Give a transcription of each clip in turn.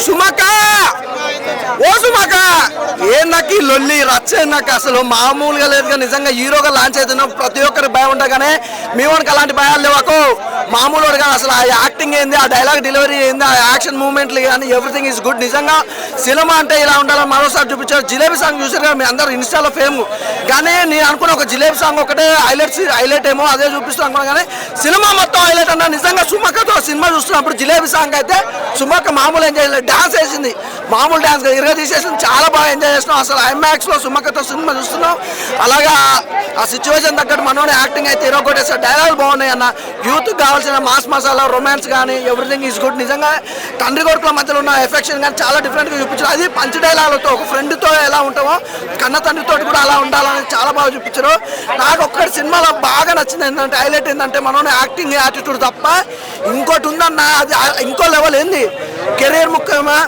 సుమక ఓ సుమక ఏందకి లొల్లి రచ్చ నాకు అసలు మామూలుగా లేదు. నిజంగా హీరోగా లాంచ్ అవుతున్నాం, ప్రతి ఒక్కరికి భయం ఉండగానే మీ వానికి అలాంటి భయాలు లేవకు. మామూలు కానీ అసలు ఆ యాక్టింగ్ ఏంది, ఆ డైలాగ్ డెలివరీ ఏంది, ఆ యాక్షన్ మూమెంట్లు కానీ ఎవ్రీథింగ్ ఈజ్ గుడ్. నిజంగా సినిమా అంటే ఇలా ఉండాలని మరోసారి చూపించారు. జిలేబీ సాంగ్ చూసారు కదా మీ అందరూ ఇన్స్టాలో ఫేమ్, కానీ నేను అనుకున్న ఒక జిలేబీ సాంగ్ ఒకటే హైలైట్ ఏమో అదే చూపిస్తాను అనుకున్నా, కానీ సినిమా మొత్తం హైలైట్ అన్న. నిజంగా సుమకతో సినిమా చూస్తున్నప్పుడు జిలేబీ సాంగ్ అయితే సుమక మామూలు ఎంజాయ్ చేయలేదు, డాన్స్ వేసింది, మామూలు డాన్స్ ఇరగా తీసేసింది, చాలా బాగా ఎంజాయ్ చేస్తున్నాం. అసలు ఐమాక్స్ లో సుమకతో సినిమా చూస్తున్నాం. అలాగా ఆ సిచ్యువేషన్ తగ్గట్టు మనోని యాక్టింగ్ అయితే హీరో కొట్టేస్తారు. డైలాగులు బాగున్నాయి అన్న, యూత్ కావాల్సిన మాస్ మసాలా రొమాన్స్ కానీ ఎవ్రీథింగ్ ఈజ్ గుడ్. నిజంగా తండ్రి కొడుకుల మధ్యలో ఉన్న ఎఫెక్షన్ కానీ చాలా డిఫరెంట్గా చూపించారు. అది పంచ్ డైలాగులతో ఒక ఫ్రెండ్తో ఎలా ఉంటామో కన్న తండ్రితో కూడా అలా ఉండాలని చాలా బాగా చూపించారు. నాకు ఒక్కటి సినిమాలో బాగా నచ్చింది ఏంటంటే హైలైట్ ఏంటంటే మనోని యాక్టింగ్ యాటిట్యూడ్ తప్ప ఇంకోటి ఉందన్న, అది ఇంకో లెవెల్ ఏంది. కెరీర్ ముఖ్యమా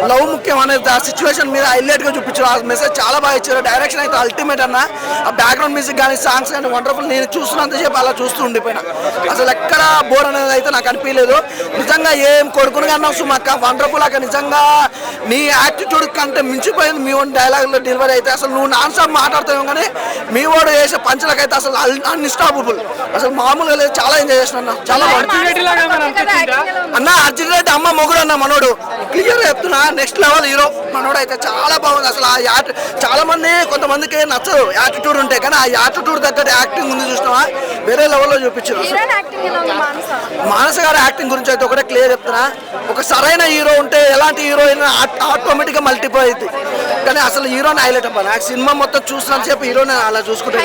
లవ్ ముఖ్యం అనేది ఆ సిచ్యువేషన్ మీద హైలైట్గా చూపించారు. ఆ మెసేజ్ చాలా బాగా ఇచ్చారు. డైరెక్షన్ అయితే అల్టిమేట్ అన్న. ఆ బ్యాక్గ్రౌండ్ మ్యూజిక్ కానీ సాంగ్స్ కానీ వండర్ఫుల్. నేను చూస్తున్నంతసేపు అలా చూస్తూ ఉండిపోయినా, అసలు ఎక్కడ బోర్ అనేది అయితే నాకు అనిపించలేదు. నిజంగా ఏం కొడుకుని అన్నావు సుమక్క, వండర్ఫుల్. అక్కడ నిజంగా నీ యాటిట్యూడ్ కంటే మించిపోయింది మీ ఓన్ డైలాగ్లో డెలివరీ అయితే. అసలు నువ్వు నాన్ స్టాప్ మాట్లాడుతావు కానీ మీ వాడు వేసే పంచులకైతే అసలు అన్స్టాపబుల్, అసలు మామూలుగా లేదు. చాలా ఎంజాయ్ చేసిన అన్న, చాలా అన్న. అర్జున్ రెడ్డి అమ్మ మొగుడు అన్న మనోడు, క్లియర్ చెప్తున్నా, నెక్స్ట్ లెవెల్ హీరో మనోడు అయితే చాలా బాగుంది. అసలు ఆ చాలా మంది కొంతమందికి నచ్చదు యాటిట్యూడ్ ఉంటే, కానీ ఆ యాటిట్యూడ్ తగ్గట్టు యాక్టింగ్ ఉంది చూసినావా, వేరే లెవెల్లో చూపించారు. మానస గారి యాక్టింగ్ గురించి అయితే ఒకటే క్లియర్ చెప్తున్నా, ఒక సరైన హీరో ఉంటే ఎలాంటి హీరోయిన్ ఆటోమేటిక్గా మల్టిప్లై అవుతుంది. కానీ అసలు హీరోని హైలైట్ అవ్వాలి. నాకు సినిమా మొత్తం చూసినంత సేపు హీరోని అలా చూసుకుంటాను.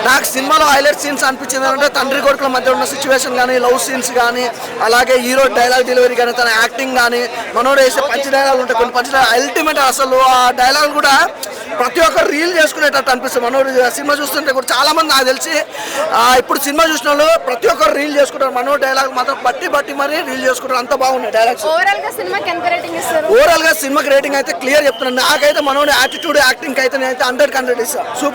నాకు సినిమాలో హైలైట్ సీన్స్ అనిపించింది అంటే తండ్రి కొడుకుల మధ్య ఉన్న సిచ్యువేషన్ కానీ, లవ్ సీన్స్ కానీ, అలాగే హీరో డైలాగ్ డెలివరీ కానీ, తన యాక్టింగ్ కానీ, మనోడు వేసే పంచ్ డైలాగ్ ఉంటాయి కొన్ని పంచ్ డైలాగ్ అల్టిమేట్. అసలు ఆ డైలాగ్ కూడా ప్రతి ఒక్కరు రీల్ చేసుకునేటట్టు అనిపిస్తుంది. మనోడు సినిమా చూస్తుంటే కూడా చాలా మంది నాకు తెలిసి ఇప్పుడు సినిమా చూసిన వాళ్ళు ప్రతి ఒక్కరు రీల్ చేసుకుంటారు. మనోడు డైలాగ్ మాత్రం బట్టి మరీ రీల్ చేసుకుంటారు. అంత బాగున్నాయి డైలాగ్స్. ఓవరాల్ గా సినిమాకి రేటింగ్ అయితే క్లియర్ చెప్తున్నాను. నాకైతే మనోడి యాటిట్యూడ్ యాక్టింగ్ అయితే నేను 100 ఇస్తాను.